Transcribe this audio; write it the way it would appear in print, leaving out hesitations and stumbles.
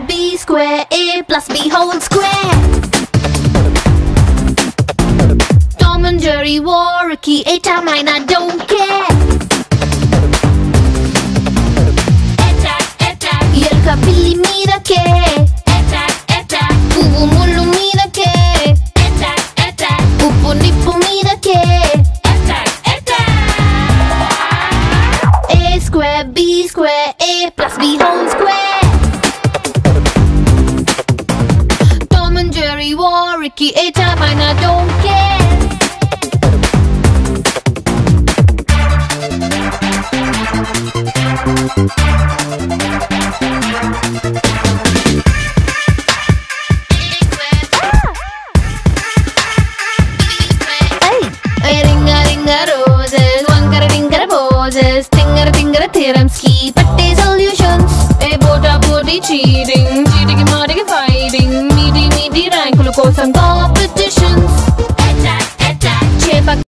B square, A plus B whole square. Tom and Jerry war a key, 8 times 9 I don't care. Attack, attack, ఎలుక పిల్లి మీదకే. Attack, attack, పువ్వు ముళ్ళు మీదకే. Attack, attack, ఉప్పు నిప్పు మీదకే. Attack, attack. A square, B square, A plus B whole square. Jerry war a key, 8 times 9 I don't care. Ringa ringa roses, wankara ringara poses, tingara tingara theorems ki patte solutions. Bota body cheating, cheating fighting, meaty ర్యాంకుల కోసం